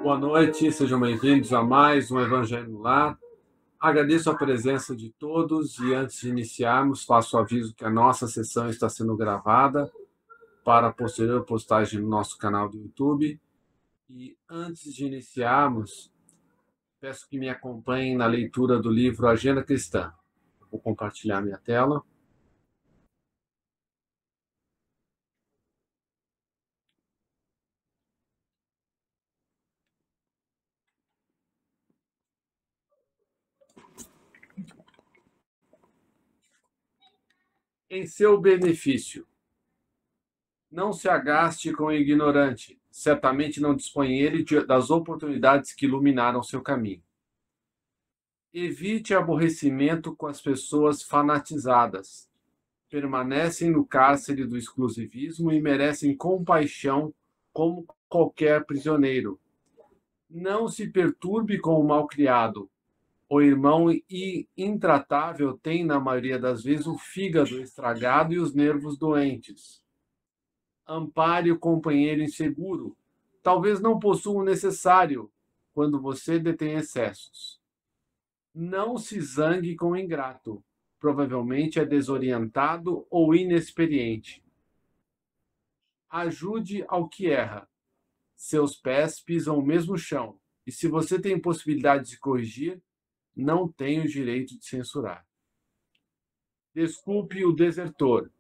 Boa noite, sejam bem-vindos a mais um Evangelho no Lar. Agradeço a presença de todos e antes de iniciarmos, faço o aviso que a nossa sessão está sendo gravada para posterior postagem no nosso canal do YouTube. E antes de iniciarmos, peço que me acompanhem na leitura do livro Agenda Cristã. Vou compartilhar minha tela. Em seu benefício. Não se agaste com o ignorante, certamente não dispõe ele das oportunidades que iluminaram seu caminho. Evite aborrecimento com as pessoas fanatizadas. Permanecem no cárcere do exclusivismo e merecem compaixão como qualquer prisioneiro. Não se perturbe com o malcriado. O irmão intratável tem, na maioria das vezes, o fígado estragado e os nervos doentes. Ampare o companheiro inseguro. Talvez não possua o necessário quando você detém excessos. Não se zangue com o ingrato. Provavelmente é desorientado ou inexperiente. Ajude ao que erra. Seus pés pisam o mesmo chão. E se você tem possibilidade de corrigir, não tem o direito de censurar. Desculpe o desertor.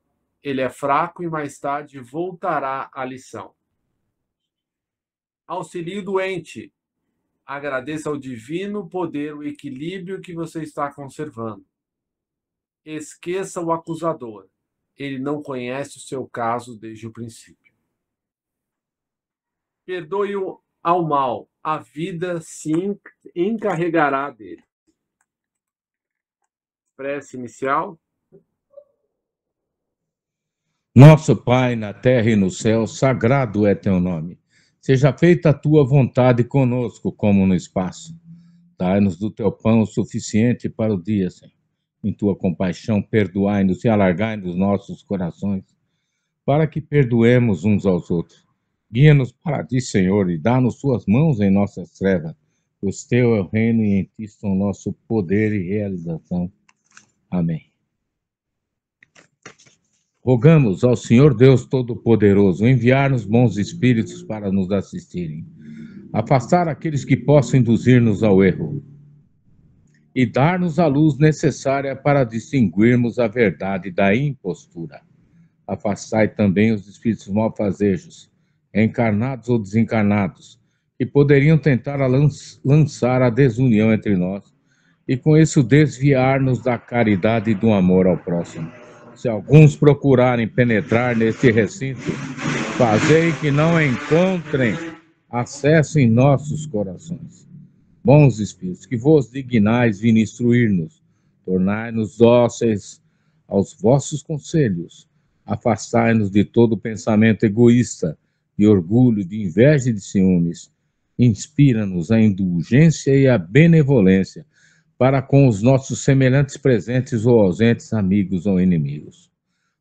Ele é fraco e mais tarde voltará à lição. Auxilie o doente. Agradeça ao divino poder o equilíbrio que você está conservando. Esqueça o acusador. Ele não conhece o seu caso desde o princípio. Perdoe-o ao mal. A vida se encarregará dele. Prece inicial. Nosso Pai, na terra e no céu, sagrado é teu nome. Seja feita a tua vontade conosco, como no espaço. Dai-nos do teu pão o suficiente para o dia, Senhor. Em tua compaixão, perdoai-nos e alargai-nos nossos corações, para que perdoemos uns aos outros. Guia-nos para ti, Senhor, e dá-nos suas mãos em nossas trevas. Pois teu é o reino e em ti estão nosso poder e realização. Amém. Rogamos ao Senhor Deus Todo-Poderoso enviar-nos bons espíritos para nos assistirem, afastar aqueles que possam induzir-nos ao erro e dar-nos a luz necessária para distinguirmos a verdade da impostura. Afastai também os espíritos malfazejos, encarnados ou desencarnados, que poderiam tentar lançar a desunião entre nós e com isso desviar-nos da caridade e do amor ao próximo. Se alguns procurarem penetrar neste recinto, fazei que não encontrem acesso em nossos corações. Bons espíritos, que vos dignais vir instruir-nos, tornai-nos dóceis aos vossos conselhos, afastai-nos de todo pensamento egoísta, de orgulho, de inveja e de ciúmes, inspira-nos a indulgência e a benevolência, para com os nossos semelhantes presentes ou ausentes, amigos ou inimigos.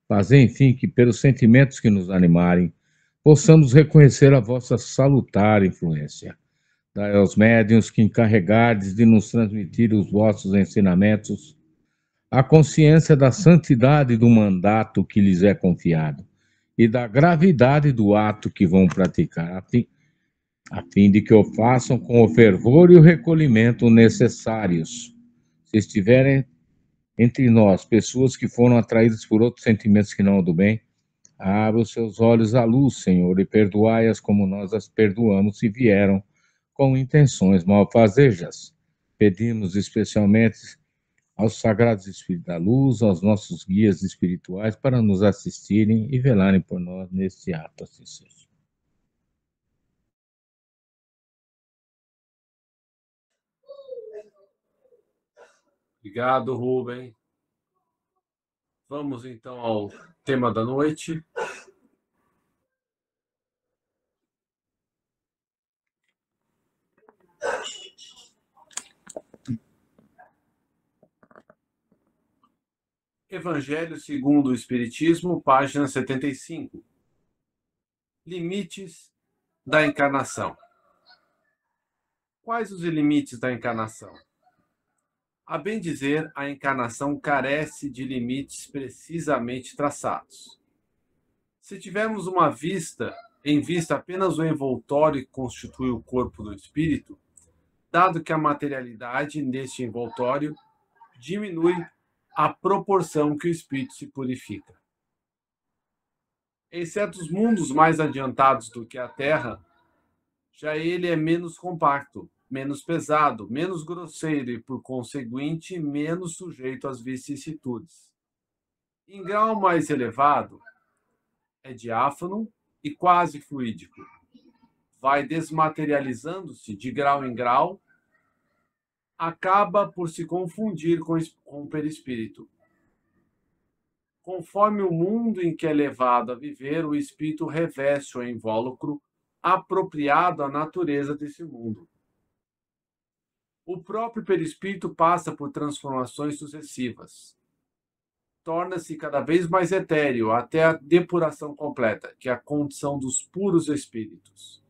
Fazei, enfim, que pelos sentimentos que nos animarem, possamos reconhecer a vossa salutar influência. Dai aos médiuns que encarregardes de nos transmitir os vossos ensinamentos, a consciência da santidade do mandato que lhes é confiado e da gravidade do ato que vão praticar, a fim de que o façam com o fervor e o recolhimento necessários. Se estiverem entre nós pessoas que foram atraídas por outros sentimentos que não o do bem, abra os seus olhos à luz, Senhor, e perdoai-as como nós as perdoamos se vieram com intenções malfazejas. Pedimos especialmente aos sagrados Espíritos da Luz, aos nossos guias espirituais, para nos assistirem e velarem por nós neste ato, assim seja. Obrigado, Rubem. Vamos então ao tema da noite. Evangelho segundo o Espiritismo, página 75. Limites da encarnação. Quais os limites da encarnação? A bem dizer, a encarnação carece de limites precisamente traçados. Se tivermos em vista apenas o envoltório que constitui o corpo do espírito, dado que a materialidade neste envoltório diminui à proporção que o espírito se purifica. Em certos mundos mais adiantados do que a Terra, já ele é menos compacto, menos pesado, menos grosseiro e, por conseguinte, menos sujeito às vicissitudes. Em grau mais elevado, é diáfano e quase fluídico. Vai desmaterializando-se de grau em grau, acaba por se confundir com o perispírito. Conforme o mundo em que é levado a viver, o espírito reveste o invólucro apropriado à natureza desse mundo. O próprio perispírito passa por transformações sucessivas. Torna-se cada vez mais etéreo até a depuração completa, que é a condição dos puros espíritos.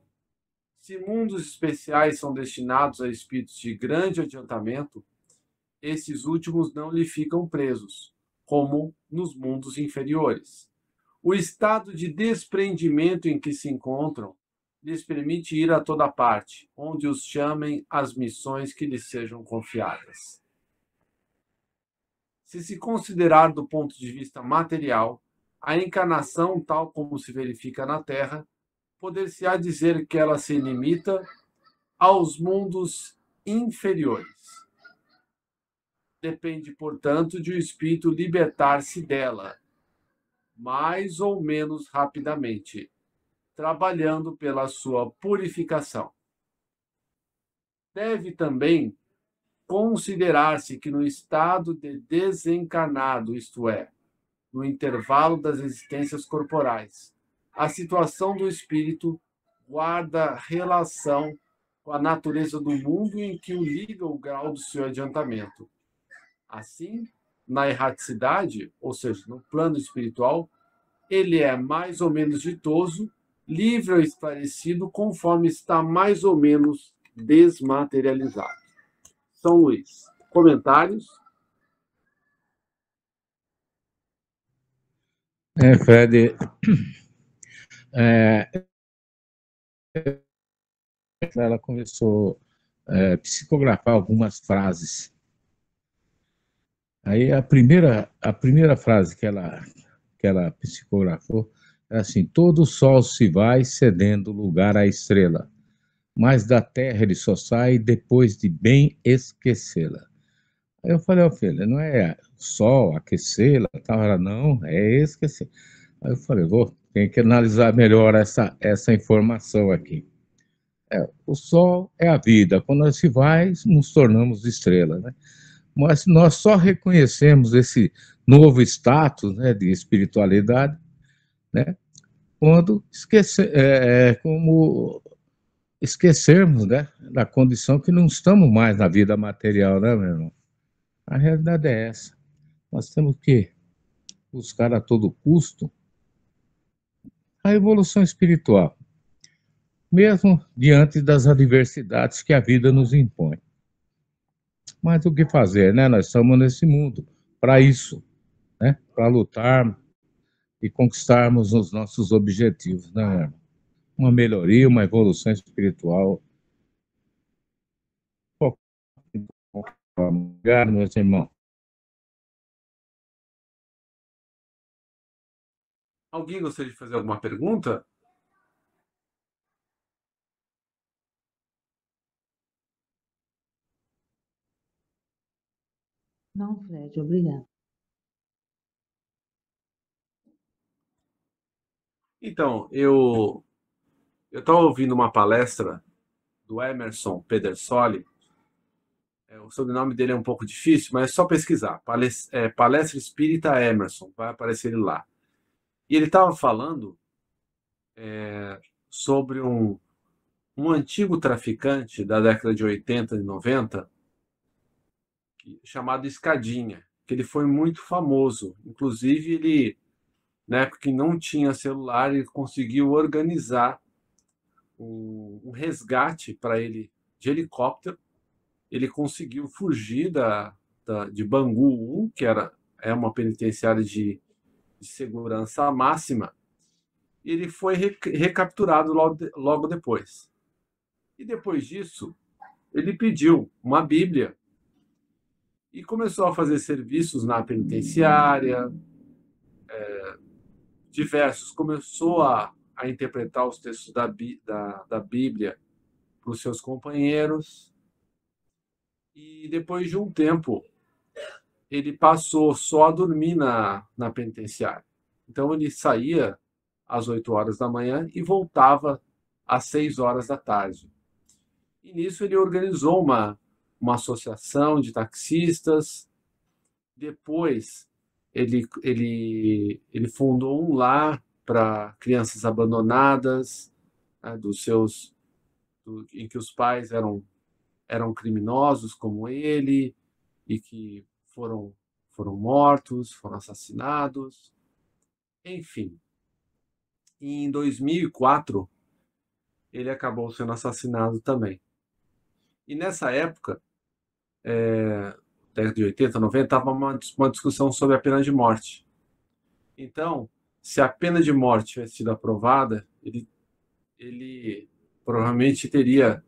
Se mundos especiais são destinados a espíritos de grande adiantamento, esses últimos não lhe ficam presos, como nos mundos inferiores. O estado de desprendimento em que se encontram lhes permite ir a toda parte, onde os chamem as missões que lhes sejam confiadas. Se se considerar do ponto de vista material, a encarnação, tal como se verifica na Terra, poder-se-á dizer que ela se limita aos mundos inferiores. Depende, portanto, de o espírito libertar-se dela, mais ou menos rapidamente, trabalhando pela sua purificação. Deve também considerar-se que no estado de desencarnado, isto é, no intervalo das existências corporais, a situação do espírito guarda relação com a natureza do mundo em que o liga o grau do seu adiantamento. Assim, na erraticidade, ou seja, no plano espiritual, ele é mais ou menos ditoso, livre ou esclarecido, conforme está mais ou menos desmaterializado. São Luís. Comentários? Fred, ela começou a psicografar algumas frases. Aí a primeira frase que ela psicografou é assim: todo sol se vai cedendo lugar à estrela, mas da terra ele só sai depois de bem esquecê-la. Aí eu falei, filha, não é sol, aquecê-la, tal, ela não, é esquecer. Aí eu falei, tem que analisar melhor essa informação aqui. O sol é a vida, quando nós se vai, nos tornamos estrelas, né? Mas nós só reconhecemos esse novo status, né, de espiritualidade, né, quando como esquecermos, né, da condição que não estamos mais na vida material, né, meu irmão? A realidade é essa. Nós temos que buscar a todo custo a evolução espiritual, mesmo diante das adversidades que a vida nos impõe. Mas o que fazer, né? Nós estamos nesse mundo para isso, né? Para lutarmos e conquistarmos os nossos objetivos, né? Uma melhoria, uma evolução espiritual. Obrigado, meus irmãos. Alguém gostaria de fazer alguma pergunta? Não, Fred, obrigado. Então, eu estava ouvindo uma palestra do Emerson Pedersoli. O sobrenome dele é um pouco difícil, mas é só pesquisar. Palestra Espírita Emerson, vai aparecer ele lá. E ele estava falando sobre um antigo traficante da década de 80 e 90, chamado Escadinha, que ele foi muito famoso. Inclusive, ele, na época que não tinha celular, ele conseguiu organizar um resgate para ele de helicóptero, ele conseguiu fugir de Bangu 1, que é uma penitenciária de segurança máxima, e ele foi recapturado logo depois. E depois disso, ele pediu uma Bíblia e começou a fazer serviços na penitenciária, diversos. Começou a interpretar os textos da Bíblia para os seus companheiros. E depois de um tempo, ele passou só a dormir na penitenciária. Então, ele saía às 8 horas da manhã e voltava às 6 horas da tarde. E nisso ele organizou uma associação de taxistas. Depois, ele fundou um lar para crianças abandonadas, né, em que os pais eram criminosos como ele e que foram mortos, foram assassinados. Enfim, em 2004, ele acabou sendo assassinado também. E nessa época, década de 80, 90, estava uma discussão sobre a pena de morte. Então, se a pena de morte tivesse sido aprovada, ele provavelmente teria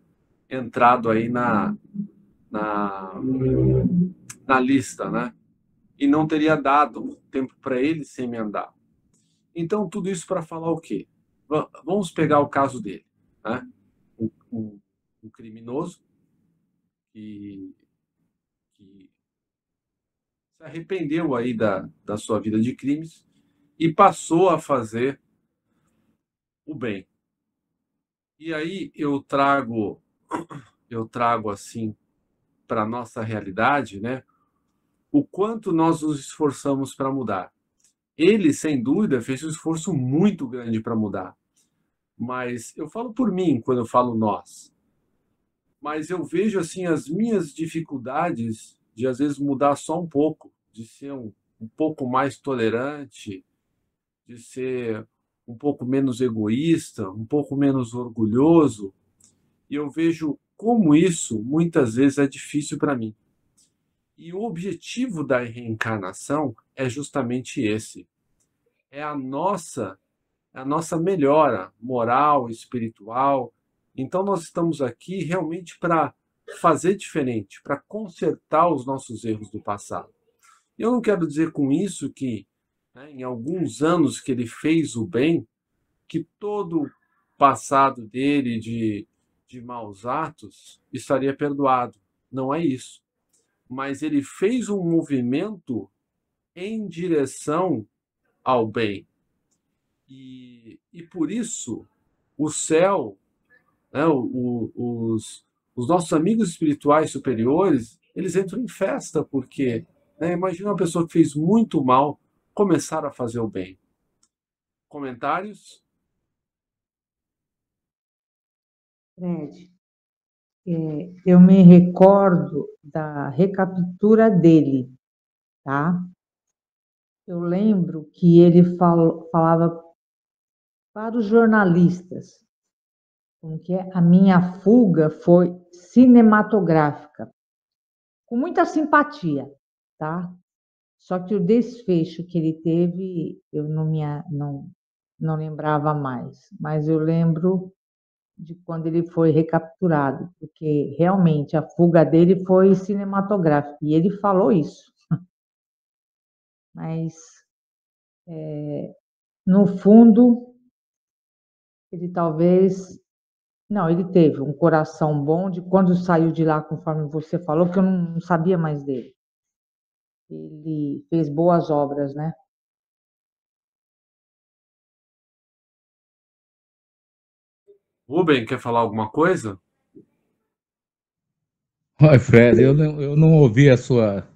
entrado aí na lista, né? E não teria dado tempo para ele se emendar. Então, tudo isso para falar o quê? Vamos pegar o caso dele, né? Um criminoso que se arrependeu aí da sua vida de crimes e passou a fazer o bem. E aí eu trago assim para a nossa realidade, né? O quanto nós nos esforçamos para mudar. Ele, sem dúvida, fez um esforço muito grande para mudar. Mas eu falo por mim quando eu falo nós. Mas eu vejo assim as minhas dificuldades de às vezes mudar só um pouco, de ser um pouco mais tolerante, de ser um pouco menos egoísta, um pouco menos orgulhoso. E eu vejo como isso muitas vezes é difícil para mim. E o objetivo da reencarnação é justamente esse. É a nossa melhora moral, espiritual. Então nós estamos aqui realmente para fazer diferente, para consertar os nossos erros do passado. Eu não quero dizer com isso que, né, em alguns anos que ele fez o bem, que todo o passado dele de maus atos estaria perdoado. Não é isso. Mas ele fez um movimento em direção ao bem. E por isso, o céu, né, os nossos amigos espirituais superiores, eles entram em festa, porque, né, imagina uma pessoa que fez muito mal começar a fazer o bem. Comentários? Fred, eu me recordo da recaptura dele, tá? Eu lembro que ele falava para os jornalistas, como que é? A minha fuga foi cinematográfica, com muita simpatia, tá? Só que o desfecho que ele teve, eu não lembrava mais, mas eu lembro de quando ele foi recapturado, porque realmente a fuga dele foi cinematográfica, e ele falou isso. Mas, no fundo, ele talvez... Não, ele teve um coração bom de quando saiu de lá, conforme você falou, que eu não sabia mais dele. Ele fez boas obras, né? Rubem, quer falar alguma coisa? Oi, Fred, eu não ouvi a sua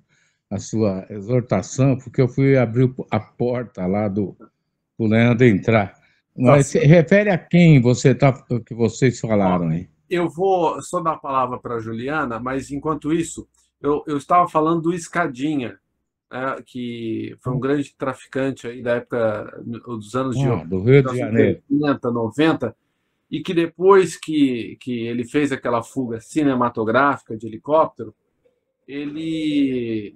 exortação, porque eu fui abrir a porta lá do Leandro entrar. Mas se refere a quem que vocês falaram aí? Eu vou só dar a palavra para a Juliana, mas enquanto isso, eu estava falando do Escadinha, né, que foi um grande traficante aí da época dos anos de Do Rio de Janeiro. 1980, 90, e que depois que ele fez aquela fuga cinematográfica de helicóptero, ele,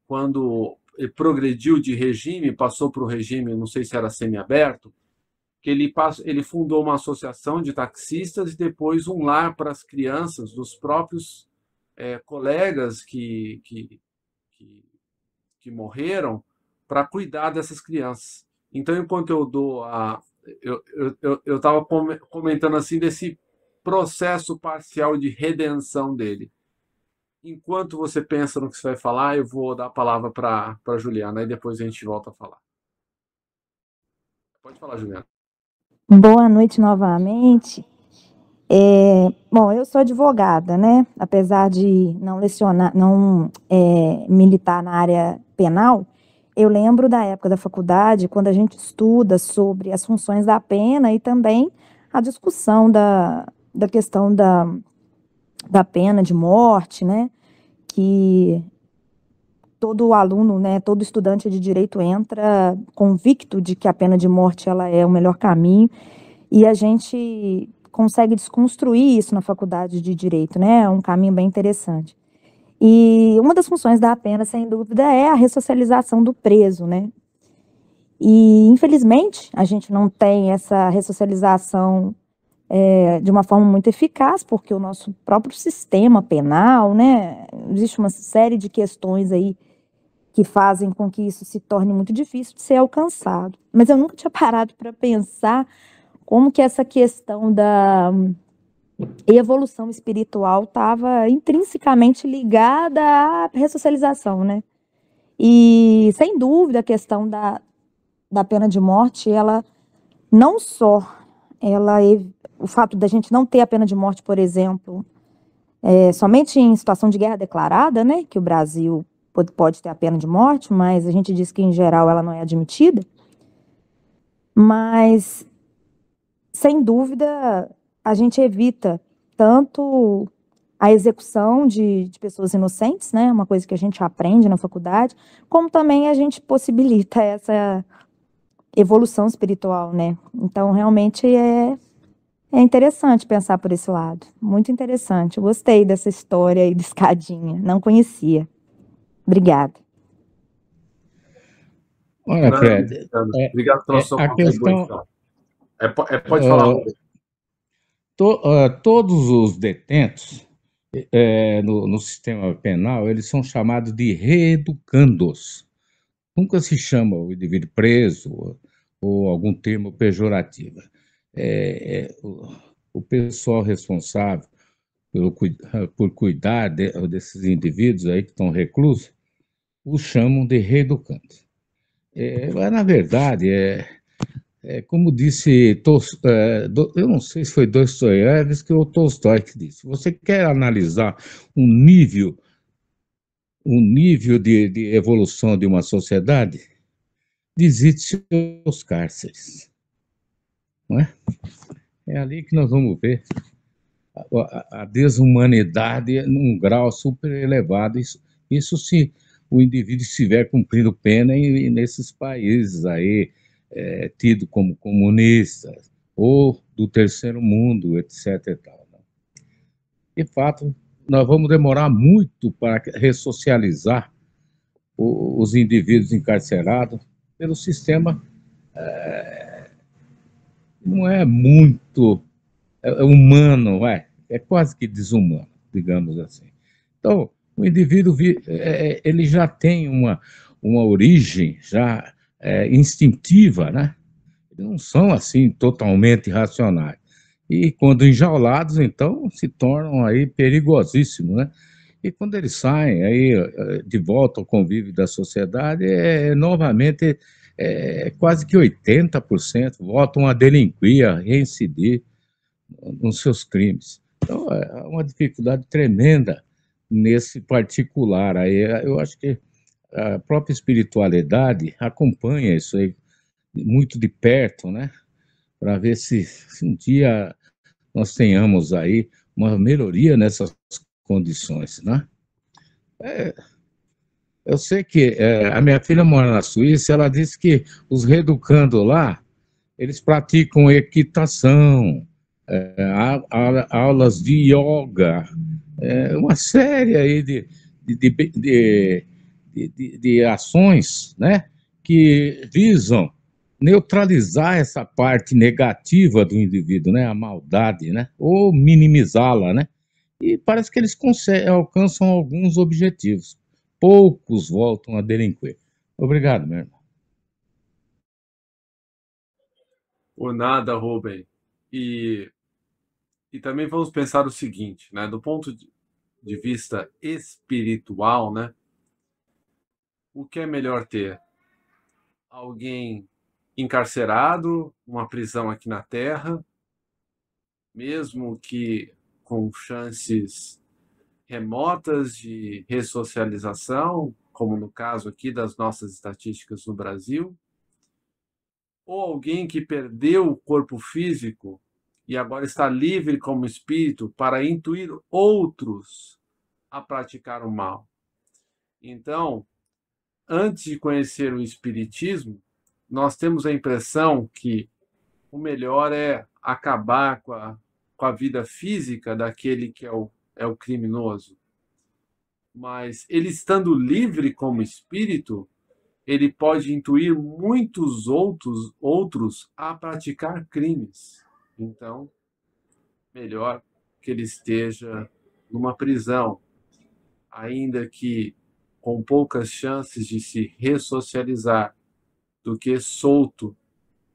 quando ele progrediu de regime, passou para o regime, não sei se era semiaberto, que ele fundou uma associação de taxistas e depois um lar para as crianças dos próprios colegas que morreram, para cuidar dessas crianças. Então, enquanto eu dou a. Eu estava comentando assim desse processo parcial de redenção dele. Enquanto você pensa no que você vai falar, eu vou dar a palavra para a Juliana, e depois a gente volta a falar. Pode falar, Juliana. Boa noite novamente. Bom, eu sou advogada, né? Apesar de não lecionar, não militar na área penal, eu lembro da época da faculdade, quando a gente estuda sobre as funções da pena e também a discussão da questão da pena de morte, né? Que todo aluno, né, todo estudante de direito entra convicto de que a pena de morte ela é o melhor caminho, e a gente consegue desconstruir isso na faculdade de direito, né? É um caminho bem interessante. E uma das funções da pena, sem dúvida, é a ressocialização do preso, né? E, infelizmente, a gente não tem essa ressocialização de uma forma muito eficaz, porque o nosso próprio sistema penal, né? Existe uma série de questões aí que fazem com que isso se torne muito difícil de ser alcançado. Mas eu nunca tinha parado para pensar como que essa questão da evolução espiritual estava intrinsecamente ligada à ressocialização, né? E, sem dúvida, a questão da pena de morte, ela não só, o fato da gente não ter a pena de morte, por exemplo, somente em situação de guerra declarada, né, que o Brasil pode ter a pena de morte, mas a gente diz que, em geral, ela não é admitida. Mas, sem dúvida, a gente evita tanto a execução de pessoas inocentes, né, uma coisa que a gente aprende na faculdade, como também a gente possibilita essa evolução espiritual, né. Então, realmente, é interessante pensar por esse lado, muito interessante. Eu gostei dessa história aí de escadinha, não conhecia. Obrigada. Olha, Fred, obrigado pela sua a questão. Pode falar. Todos os detentos no sistema penal, eles são chamados de reeducandos. Nunca se chama o indivíduo preso ou algum termo pejorativo. O pessoal responsável por cuidar desses indivíduos aí que estão reclusos, os chamam de reeducandos. Mas, na verdade, como disse, eu não sei se foi Dostoiévski ou Tolstói que disse, você quer analisar um nível de evolução de uma sociedade, visite seus cárceres. Não é? É ali que nós vamos ver a desumanidade num grau super elevado. Isso se o indivíduo estiver cumprindo pena nesses países aí, tido como comunistas, ou do terceiro mundo, etc. E tal, né? De fato, nós vamos demorar muito para ressocializar os indivíduos encarcerados pelo sistema. Não é muito humano, é quase que desumano, digamos assim. Então, o indivíduo ele já tem uma origem já instintiva, né? Eles não são assim totalmente racionais. E quando enjaulados, então, se tornam aí perigosíssimos, né? E quando eles saem aí de volta ao convívio da sociedade, novamente quase que 80% voltam a delinquir, a reincidir nos seus crimes. Então, é uma dificuldade tremenda nesse particular. Aí, eu acho que a própria espiritualidade acompanha isso aí muito de perto, né? Para ver se um dia nós tenhamos aí uma melhoria nessas condições, né? Eu sei que a minha filha mora na Suíça, ela disse que os reeducando lá, eles praticam equitação, aulas de yoga, uma série aí de ações, né, que visam neutralizar essa parte negativa do indivíduo, né, a maldade, né, ou minimizá-la, né, e parece que eles alcançam alguns objetivos. Poucos voltam a delinquir. Obrigado, meu irmão. Por nada, Rubem. E também vamos pensar o seguinte, né, do ponto de vista espiritual, né, o que é melhor ter? Alguém encarcerado, uma prisão aqui na Terra, mesmo que com chances remotas de ressocialização, como no caso aqui das nossas estatísticas no Brasil, ou alguém que perdeu o corpo físico e agora está livre como espírito para intuir outros a praticar o mal. Então, antes de conhecer o espiritismo, nós temos a impressão que o melhor é acabar com a vida física daquele que é o criminoso. Mas ele estando livre como espírito, ele pode intuir muitos outros a praticar crimes. Então, melhor que ele esteja numa prisão, ainda que com poucas chances de se ressocializar, do que solto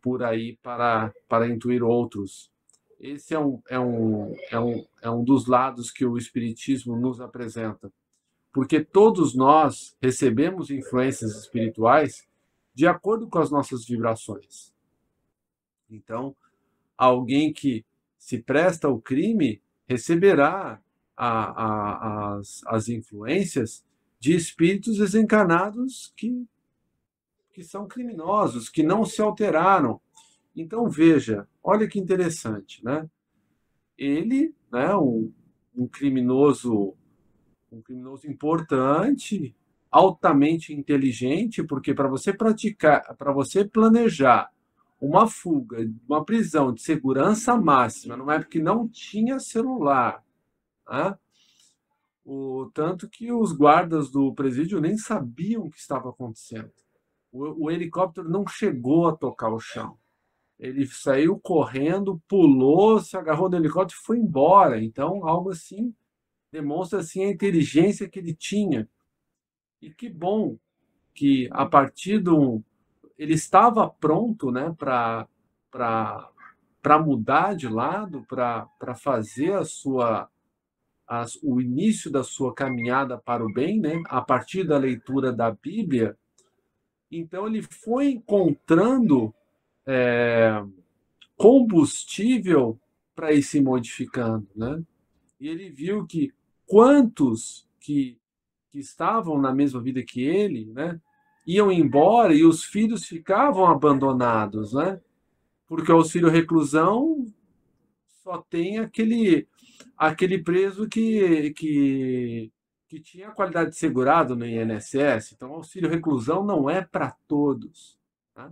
por aí para intuir outros. Esse é um dos lados que o Espiritismo nos apresenta. Porque todos nós recebemos influências espirituais de acordo com as nossas vibrações. Então, alguém que se presta ao crime receberá as influências de espíritos desencarnados que são criminosos, que não se alteraram. Então, veja, olha que interessante, né? Ele, né, um criminoso importante, altamente inteligente, porque para você planejar uma fuga, uma prisão de segurança máxima, numa época que não tinha celular, né? Tanto que os guardas do presídio nem sabiam o que estava acontecendo. O helicóptero não chegou a tocar o chão. Ele saiu correndo, pulou, se agarrou no helicóptero e foi embora. Então, algo assim demonstra assim a inteligência que ele tinha. E que bom que a partir ele estava pronto, né, para mudar de lado, para fazer o início da sua caminhada para o bem, né, a partir da leitura da Bíblia. Então ele foi encontrando combustível para ir se modificando, né? E ele viu que quantos que estavam na mesma vida que ele, né, iam embora e os filhos ficavam abandonados, né? Porque o auxílio reclusão só tem aquele preso que tinha qualidade de segurado no INSS. Então, o auxílio reclusão não é para todos, tá?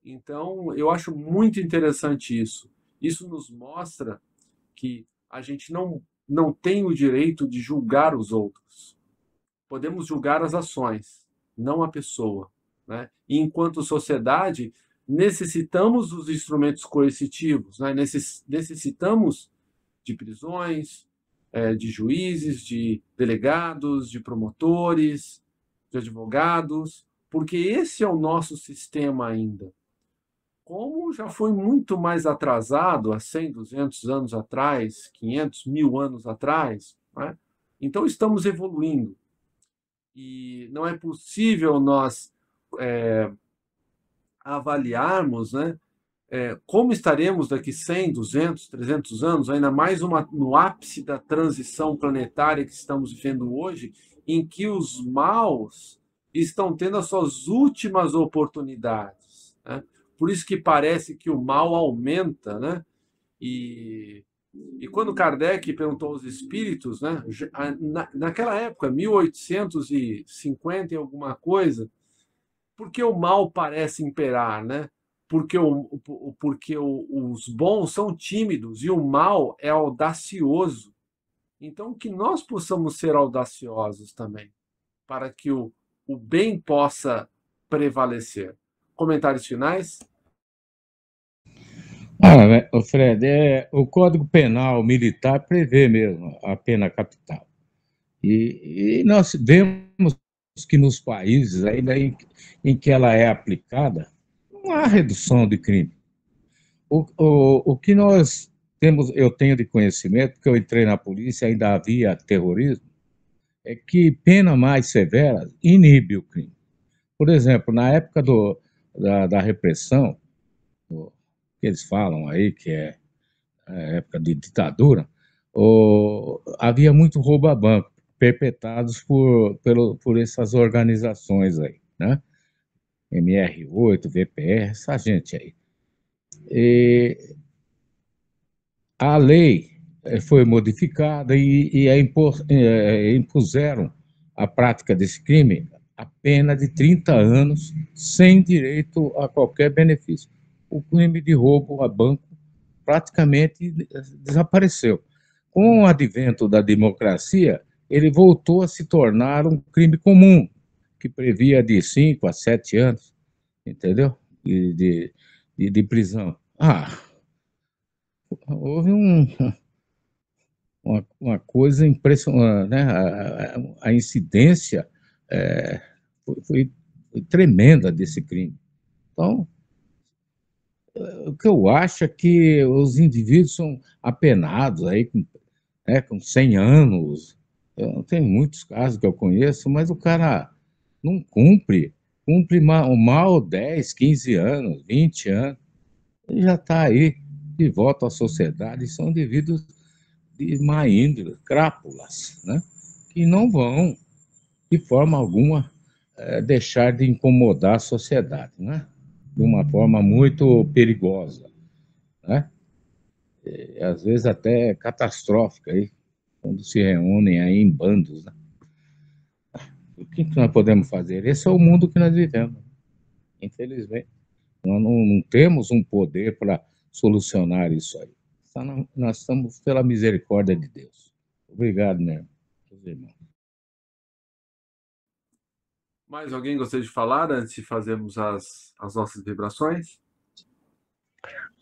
Então, eu acho muito interessante isso. Isso nos mostra que a gente não tem o direito de julgar os outros. Podemos julgar as ações, não a pessoa, né? E enquanto sociedade, necessitamos dos instrumentos coercitivos, né? Necessitamos de prisões, de juízes, de delegados, de promotores, de advogados, porque esse é o nosso sistema ainda. Como já foi muito mais atrasado há 100, 200 anos atrás, 500, 1000 anos atrás, né? Então estamos evoluindo. E não é possível nós avaliarmos, né, como estaremos daqui 100, 200, 300 anos, ainda mais no ápice da transição planetária que estamos vivendo hoje, em que os maus estão tendo as suas últimas oportunidades, né? Por isso que parece que o mal aumenta, né? E quando Kardec perguntou aos espíritos, né, naquela época, 1850 e alguma coisa, por que o mal parece imperar, né? os bons são tímidos e o mal é audacioso. Então, que nós possamos ser audaciosos também, para que o bem possa prevalecer. Comentários finais? Fred, o Código Penal Militar prevê mesmo a pena capital. E nós vemos que nos países ainda em que ela é aplicada, não há redução de crime. O que nós temos, eu tenho de conhecimento, porque eu entrei na polícia, ainda havia terrorismo, é que pena mais severa inibe o crime. Por exemplo, na época da repressão, que eles falam aí, que é a época de ditadura, havia muito roubo a banco, perpetrados por essas organizações aí, né? MR8, VPR, essa gente aí. E a lei foi modificada e impuseram a prática desse crime a pena de 30 anos sem direito a qualquer benefício. O crime de roubo a banco praticamente desapareceu. Com o advento da democracia, ele voltou a se tornar um crime comum, que previa de 5 a 7 anos, entendeu? De prisão. Houve uma coisa impressionante, né? A incidência foi tremenda desse crime. Então, o que eu acho é que os indivíduos são apenados aí com 100 anos. Eu tenho muitos casos que eu conheço, mas o cara não cumpre mal 10, 15 anos, 20 anos. Ele já está aí de volta à sociedade. São indivíduos de má índole, crápulas, né? Que não vão, de forma alguma, deixar de incomodar a sociedade, né? De uma forma muito perigosa, né? E, às vezes até catastrófica, aí, quando se reúnem aí em bandos, né? O que nós podemos fazer? Esse é o mundo que nós vivemos, infelizmente. Nós não temos um poder para solucionar isso aí. Nós estamos pela misericórdia de Deus. Obrigado, meu irmão. Mais alguém gostaria de falar antes de fazermos as nossas vibrações?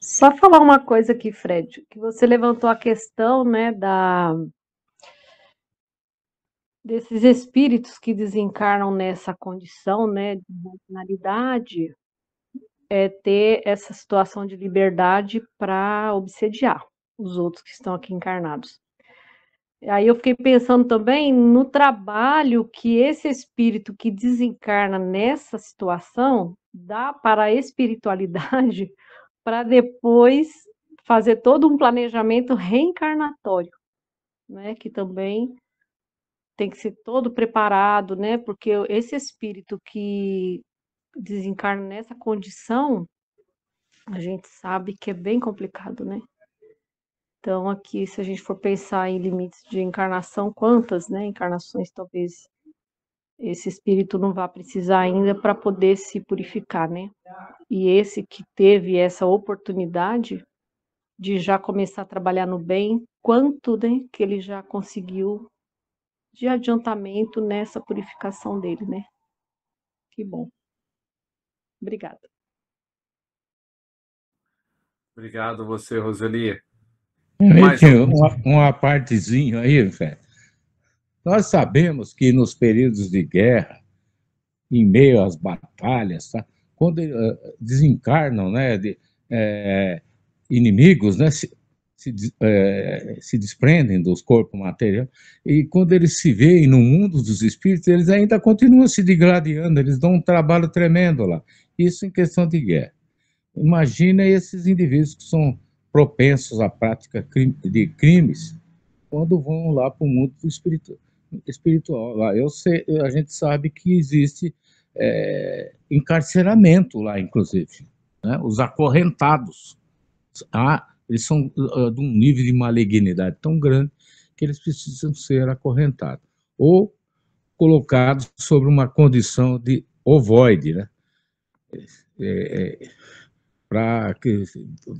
Só falar uma coisa aqui, Fred, que você levantou a questão, né, desses espíritos que desencarnam nessa condição, né, de marginalidade, ter essa situação de liberdade para obsediar os outros que estão aqui encarnados. Aí eu fiquei pensando também no trabalho que esse espírito que desencarna nessa situação dá para a espiritualidade para depois fazer todo um planejamento reencarnatório, né? Que também tem que ser todo preparado, né? Porque esse espírito que desencarna nessa condição, a gente sabe que é bem complicado, né? Então, aqui, se a gente for pensar em limites de encarnação, quantas, né, encarnações talvez esse espírito não vá precisar ainda para poder se purificar, né? E esse que teve essa oportunidade de já começar a trabalhar no bem, quanto, né, que ele já conseguiu de adiantamento nessa purificação dele, né? Que bom. Obrigada. Obrigado você, Roseli. Uma partezinha aí, velho. Nós sabemos que nos períodos de guerra, em meio às batalhas, tá? Quando desencarnam, né, inimigos, né, se desprendem dos corpos materiais, e quando eles se veem no mundo dos espíritos, eles ainda continuam se degradando, eles dão um trabalho tremendo lá. Isso em questão de guerra. Imagina esses indivíduos que são propensos à prática de crimes quando vão lá para o mundo espiritual. Lá, a gente sabe que existe encarceramento lá, inclusive, né? Os acorrentados. Eles são de um nível de malignidade tão grande que eles precisam ser acorrentados ou colocados sobre uma condição de ovoide, né? para que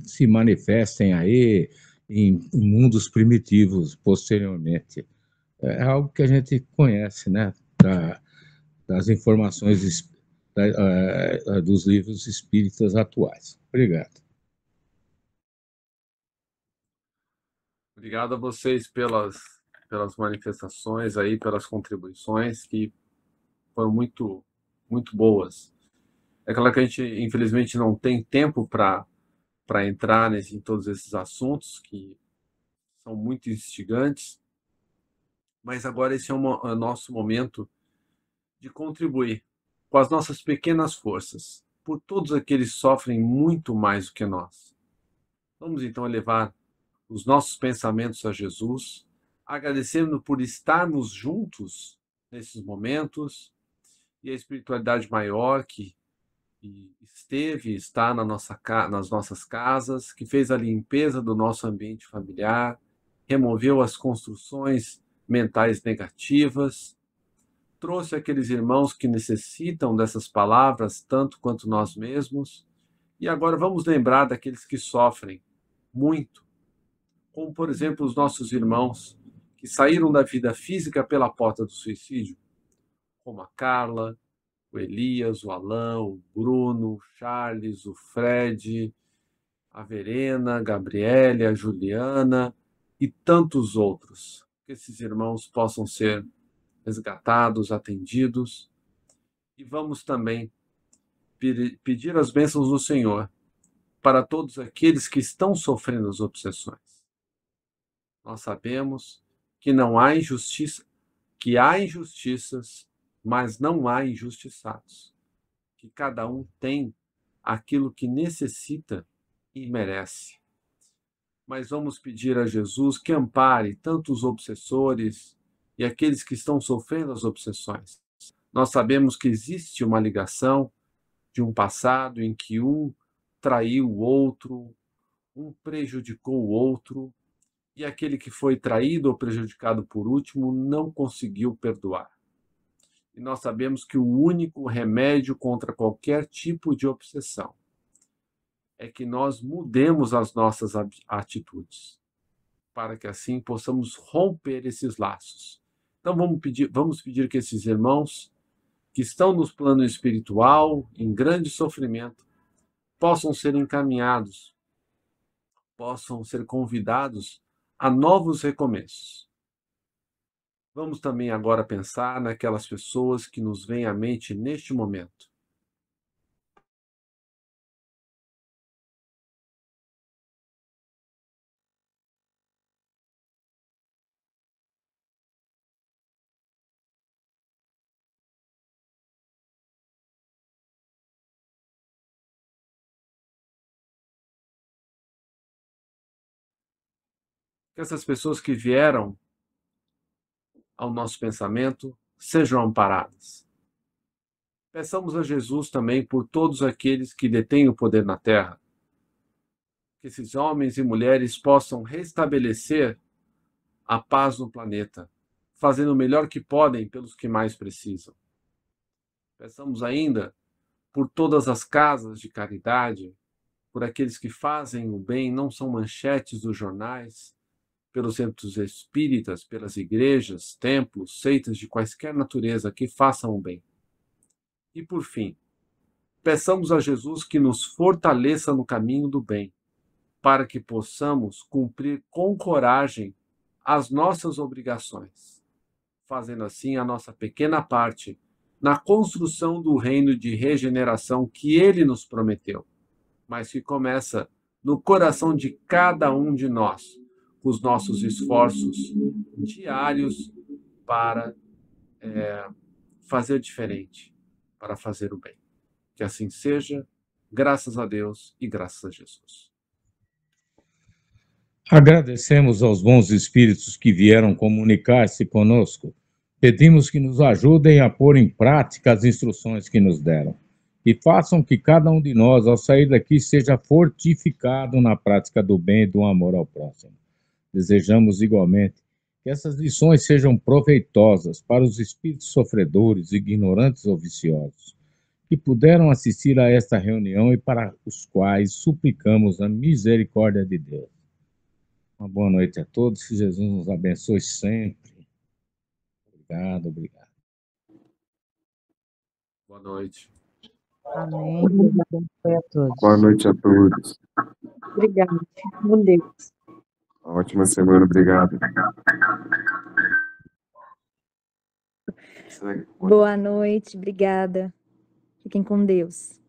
se manifestem aí em mundos primitivos posteriormente. É algo que a gente conhece, né, das informações dos livros espíritas atuais. Obrigado. Obrigado a vocês pelas manifestações aí, pelas contribuições que foram muito, muito boas. É claro que a gente, infelizmente, não tem tempo para entrar em todos esses assuntos que são muito instigantes, mas agora esse é o nosso momento de contribuir com as nossas pequenas forças, por todos aqueles que sofrem muito mais do que nós. Vamos então elevar os nossos pensamentos a Jesus, agradecendo por estarmos juntos nesses momentos, e a espiritualidade maior que está nas nossas casas, que fez a limpeza do nosso ambiente familiar, removeu as construções mentais negativas, trouxe aqueles irmãos que necessitam dessas palavras tanto quanto nós mesmos, e agora vamos lembrar daqueles que sofrem muito, como, por exemplo, os nossos irmãos que saíram da vida física pela porta do suicídio, como a Carla, o Elias, o Alain, o Bruno, o Charles, o Fred, a Verena, a Gabriele, a Juliana e tantos outros. Que esses irmãos possam ser resgatados, atendidos. E vamos também pedir as bênçãos do Senhor para todos aqueles que estão sofrendo as obsessões. Nós sabemos que não há injustiça, que há injustiças, mas não há injustiçados. Que cada um tem aquilo que necessita e merece. Mas vamos pedir a Jesus que ampare tanto os obsessores e aqueles que estão sofrendo as obsessões. Nós sabemos que existe uma ligação de um passado em que um traiu o outro, um prejudicou o outro, e aquele que foi traído ou prejudicado por último não conseguiu perdoar. E nós sabemos que o único remédio contra qualquer tipo de obsessão é que nós mudemos as nossas atitudes, para que assim possamos romper esses laços. Então vamos pedir que esses irmãos que estão no plano espiritual, em grande sofrimento, possam ser encaminhados, possam ser convidados a novos recomeços. Vamos também agora pensar naquelas pessoas que nos vêm à mente neste momento. Que essas pessoas que vieram ao nosso pensamento sejam amparadas. Peçamos a Jesus também por todos aqueles que detêm o poder na terra, que esses homens e mulheres possam restabelecer a paz no planeta, fazendo o melhor que podem pelos que mais precisam. Peçamos ainda por todas as casas de caridade, por aqueles que fazem o bem, não são manchetes dos jornais, pelos centros espíritas, pelas igrejas, templos, seitas de quaisquer natureza que façam o bem. E por fim, peçamos a Jesus que nos fortaleça no caminho do bem, para que possamos cumprir com coragem as nossas obrigações, fazendo assim a nossa pequena parte na construção do reino de regeneração que Ele nos prometeu, mas que começa no coração de cada um de nós, com os nossos esforços diários para fazer diferente, para fazer o bem. Que assim seja, graças a Deus e graças a Jesus. Agradecemos aos bons espíritos que vieram comunicar-se conosco. Pedimos que nos ajudem a pôr em prática as instruções que nos deram e façam que cada um de nós, ao sair daqui, seja fortificado na prática do bem e do amor ao próximo. Desejamos igualmente que essas lições sejam proveitosas para os espíritos sofredores, ignorantes ou viciosos, que puderam assistir a esta reunião e para os quais suplicamos a misericórdia de Deus. Uma boa noite a todos, que Jesus nos abençoe sempre. Obrigado, obrigado. Boa noite. Amém. Deus abençoe a todos. Boa noite a todos. Obrigada. Com Deus. Uma ótima semana, obrigado. Boa noite, obrigada. Fiquem com Deus.